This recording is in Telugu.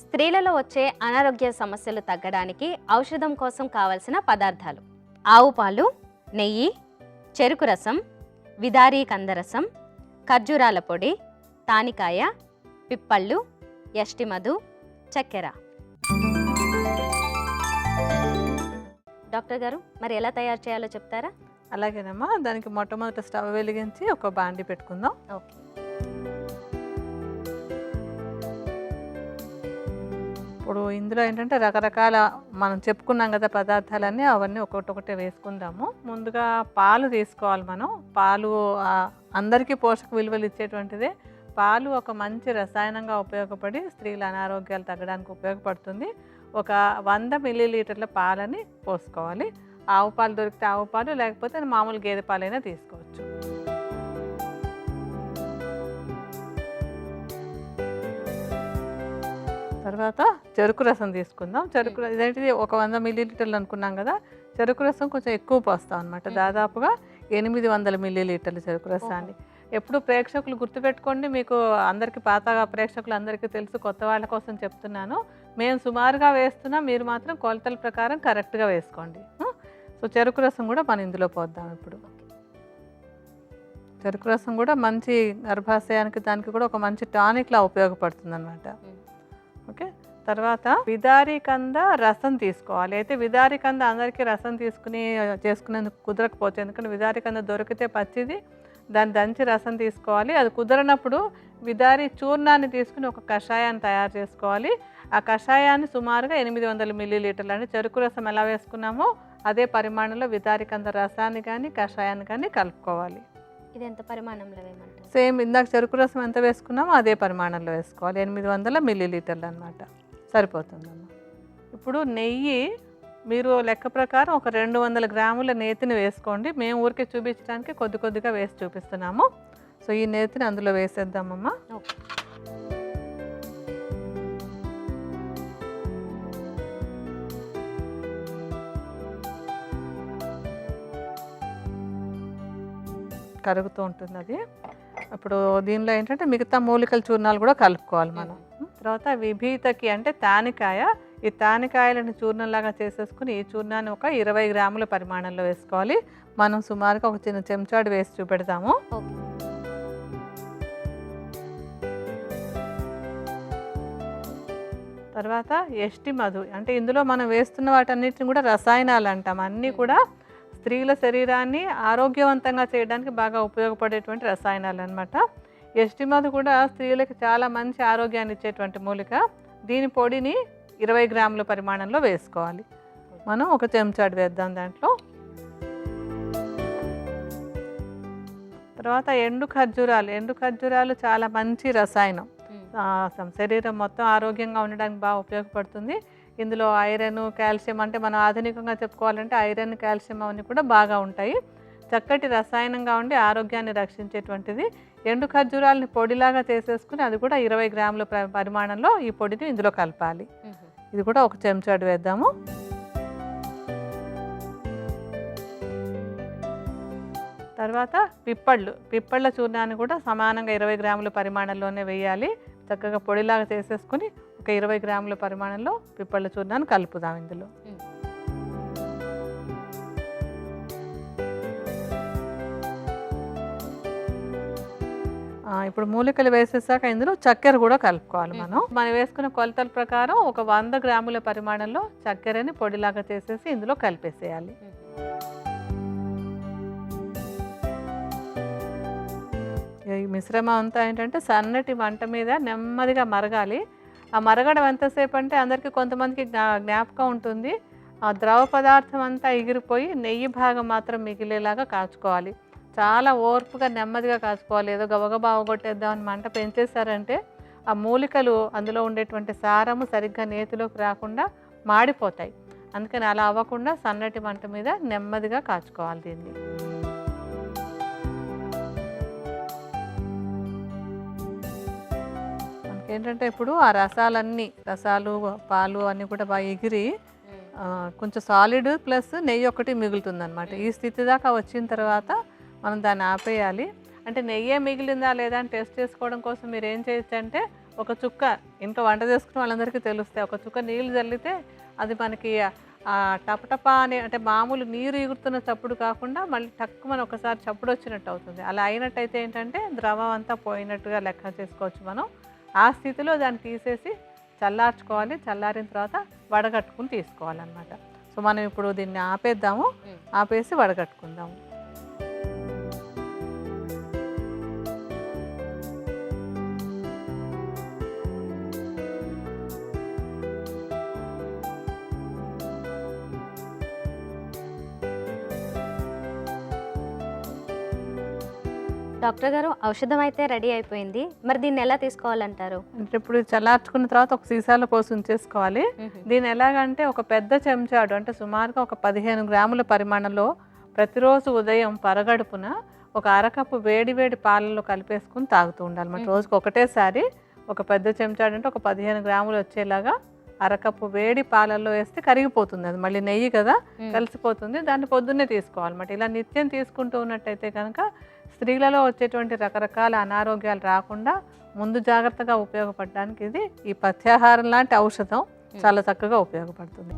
స్త్రీలలో వచ్చే అనారోగ్య సమస్యలు తగ్గడానికి ఔషధం కోసం కావలసిన పదార్థాలు: ఆవు పాలు, నెయ్యి, చెరుకు రసం, విదారీ కందరసం, ఖర్జూరాల పొడి, తానికాయ, పిప్పళ్ళు, యష్టిమధు, చక్కెర. డాక్టర్ గారు, మరి ఎలా తయారు చేయాలో చెప్తారా? అలాగేనమ్మా. దానికి మొట్టమొదట స్టవ్ వెలిగించి ఒక బాండి పెట్టుకుందాం. ఓకే. ఇప్పుడు ఇందులో ఏంటంటే రకరకాల మనం చెప్పుకున్నాం కదా పదార్థాలన్నీ, అవన్నీ ఒక్కొక్కటి వేసుకుందాము. ముందుగా పాలు తీసుకోవాలి మనం. పాలు అందరికీ పోషక విలువలు ఇచ్చేటువంటిదే. పాలు ఒక మంచి రసాయనంగా ఉపయోగపడి స్త్రీల అనారోగ్యాలు తగ్గడానికి ఉపయోగపడుతుంది. ఒక 100 మిల్లీలీటర్ల పాలని పోసుకోవాలి. ఆవు పాలు దొరికితే ఆవు పాలు, లేకపోతే మామూలు గేదె పాలైనా తీసుకోవచ్చు. తర్వాత చెరుకు రసం తీసుకుందాం. ఇదేంటిది ఒక 100 మిల్లీలీటర్లు అనుకున్నాం కదా, చెరుకు రసం కొంచెం ఎక్కువ పోస్తాం అనమాట. దాదాపుగా 800 మిల్లీలీటర్లు చెరుకు రసాన్ని. ఎప్పుడు ప్రేక్షకులు గుర్తుపెట్టుకోండి, మీకు అందరికీ పాత ప్రేక్షకులు అందరికీ తెలుసు, కొత్త వాళ్ళ కోసం చెప్తున్నాను. మేము సుమారుగా వేస్తున్నాం, మీరు మాత్రం కొలతల ప్రకారం కరెక్ట్గా వేసుకోండి. సో చెరుకు రసం కూడా మనం ఇందులో పోద్దాం. ఇప్పుడు చెరుకు రసం కూడా మంచి గర్భాశయానికి దానికి కూడా ఒక మంచి టానిక్లా ఉపయోగపడుతుంది అనమాట. ఓకే. తర్వాత విదారీ కంద రసం తీసుకోవాలి. అయితే విదారీ కంద అందరికీ రసం చేసుకునేందుకు కుదరకపోతే, ఎందుకంటే విదారీ కంద దొరికితే పచ్చిది, దాన్ని దంచి రసం తీసుకోవాలి. అది కుదరనప్పుడు విదారీ చూర్ణాన్ని తీసుకుని ఒక కషాయాన్ని తయారు చేసుకోవాలి. ఆ కషాయాన్ని సుమారుగా 800 మిల్లీలీటర్లు, అంటే చెరుకు రసం ఎలా వేసుకున్నామో అదే పరిమాణంలో విదారీ కంద రసాన్ని కానీ కషాయాన్ని కానీ కలుపుకోవాలి. ఇది ఎంత పరిమాణంలో వేయమంటారు? సేమ్ ఇందాక చెరుకు రసం ఎంత వేసుకున్నామో అదే పరిమాణంలో వేసుకోవాలి. 800 మిల్లీలీటర్లు అనమాట, సరిపోతుందమ్మా. ఇప్పుడు నెయ్యి మీరు లెక్క ప్రకారం ఒక 200 గ్రాముల నేతిని వేసుకోండి. మేము ఊరికే చూపించడానికి కొద్ది కొద్దిగా వేసి చూపిస్తున్నాము. సో ఈ నేతిని అందులో వేసేద్దామమ్మా. కరుగుతూ ఉంటుంది అది. ఇప్పుడు దీనిలో ఏంటంటే మిగతా మూలికల చూర్ణాలు కూడా కలుపుకోవాలి మనం. తర్వాత విభీతకి అంటే తానికాయ. ఈ తానికాయలను చూర్ణంలాగా చేసేసుకుని ఈ చూర్ణాన్ని ఒక 20 గ్రాముల పరిమాణంలో వేసుకోవాలి. మనం సుమారుగా ఒక చిన్న చెంచాడు వేసి చూపెడతాము. తర్వాత యష్టిమధు, అంటే ఇందులో మనం వేస్తున్న వాటన్నిటిని కూడా రసాయనాలు అంటాం. అన్నీ కూడా స్త్రీల శరీరాన్ని ఆరోగ్యవంతంగా చేయడానికి బాగా ఉపయోగపడేటువంటి రసాయనాలు అనమాట. యష్టిమధు కూడా స్త్రీలకు చాలా మంచి ఆరోగ్యాన్ని ఇచ్చేటువంటి మూలిక. దీని పొడిని 20 గ్రాముల పరిమాణంలో వేసుకోవాలి. మనం ఒక చెంచాడు వేద్దాం దాంట్లో. తర్వాత ఎండు ఖర్జూరాలు చాలా మంచి రసాయనం. శరీరం మొత్తం ఆరోగ్యంగా ఉండడానికి బాగా ఉపయోగపడుతుంది. ఇందులో ఐరన్, కాల్షియం, అంటే మనం ఆధునికంగా చెప్పుకోవాలంటే ఐరన్, కాల్షియం అవన్నీ కూడా బాగా ఉంటాయి. చక్కటి రసాయనంగా ఉండి ఆరోగ్యాన్ని రక్షించేటువంటిది. ఎండు ఖర్జూరాలని పొడిలాగా చేసేసుకుని అది కూడా 20 గ్రాముల పరిమాణంలో ఈ పొడిని ఇందులో కలపాలి. ఇది కూడా ఒక చెంచాడు వేద్దాము. తర్వాత పిప్పళ్ళ చూర్ణాన్ని కూడా సమానంగా 20 గ్రాముల పరిమాణంలోనే వేయాలి. చక్కగా పొడిలాగా చేసేసుకుని ఒక 20 గ్రాముల పరిమాణంలో పిప్పళ్ళ చూర్ణాన్ని కలుపుదాం ఇందులో. ఇప్పుడు మూలికలు వేసేసాక ఇందులో చక్కెర కూడా కలుపుకోవాలి. మనం వేసుకున్న కొలతల ప్రకారం ఒక 100 గ్రాముల పరిమాణంలో చక్కెరని పొడిలాగా చేసేసి ఇందులో కలిపేసేయాలి. ఈ మిశ్రమం అంతా ఏంటంటే సన్నటి మంట మీద నెమ్మదిగా మరగాలి. ఆ మరగడం ఎంతసేపు అంటే అందరికీ కొంతమందికి జ్ఞాపకం ఉంటుంది, ఆ ద్రవ పదార్థం అంతా ఎగిరిపోయి నెయ్యి భాగం మాత్రం మిగిలేలాగా కాచుకోవాలి. చాలా ఓర్పుగా నెమ్మదిగా కాచుకోవాలి. ఏదో గబగబా అవగొట్టేద్దామని మంట పెంచేశారంటే ఆ మూలికలు అందులో ఉండేటువంటి సారము సరిగ్గా నేతిలోకి రాకుండా మాడిపోతాయి. అందుకని అలా అవ్వకుండా సన్నటి మంట మీద నెమ్మదిగా కాచుకోవాలి దీన్ని. ఏంటంటే ఇప్పుడు ఆ రసాలు పాలు అన్నీ కూడా బాగా ఎగిరి కొంచెం సాలిడ్ ప్లస్ నెయ్యి ఒకటి మిగులుతుంది అనమాట. ఈ స్థితి దాకా వచ్చిన తర్వాత మనం దాన్ని ఆపేయాలి. అంటే నెయ్యే మిగిలిందా లేదా అని టెస్ట్ చేసుకోవడం కోసం మీరు ఏం చేయొచ్చు అంటే ఒక చుక్క ఇంట్లో వంట చేసుకున్న వాళ్ళందరికీ తెలుస్తాయి, ఒక చుక్క నీళ్ళు చల్లితే అది మనకి టపటపా అని అంటే మామూలు నీరు ఎగురుతున్న చప్పుడు కాకుండా మళ్ళీ టక్కుమని ఒకసారి చప్పుడు వచ్చినట్టు అవుతుంది. అలా అయినట్టయితే ఏంటంటే ద్రవం అంతా పోయినట్టుగా లెక్క చేసుకోవచ్చు మనం. ఆ స్థితిలో దాన్ని తీసేసి చల్లార్చుకోవాలి. చల్లారిన తర్వాత వడగట్టుకుని తీసుకోవాలన్నమాట. సో మనం ఇప్పుడు దీన్ని ఆపేద్దాము, ఆపేసి వడగట్టుకుందాము. డాక్టర్ గారు, ఔషధం అయితే రెడీ అయిపోయింది, మరి దీన్ని ఎలా తీసుకోవాలంటారు? అంటే ఇప్పుడు చల్లార్చుకున్న తర్వాత ఒక సీసాలో పోసి ఉంచేసుకోవాలి. దీన్ని ఎలాగంటే ఒక పెద్ద చెంచాడు అంటే సుమారుగా ఒక 15 గ్రాముల పరిమాణంలో ప్రతిరోజు ఉదయం పరగడుపున ఒక అరకప్పు వేడి వేడి పాలల్లో కలిపేసుకుని తాగుతూ ఉండాలి. మన రోజుకి ఒకటేసారి ఒక పెద్ద చెంచాడు అంటే ఒక 15 గ్రాములు వచ్చేలాగా అరకప్పు వేడి పాలల్లో వేస్తే కరిగిపోతుంది. అది మళ్ళీ నెయ్యి కదా, కలిసిపోతుంది. దాన్ని పొద్దున్నే తీసుకోవాలన్నమాట. ఇలా నిత్యం తీసుకుంటూ ఉన్నట్టయితే కనుక స్త్రీలలో వచ్చేటువంటి రకరకాల అనారోగ్యాలు రాకుండా ముందు జాగ్రత్తగా ఉపయోగపడడానికి ఇది ఈ పథ్యాహారం లాంటి ఔషధం చాలా చక్కగా ఉపయోగపడుతుంది.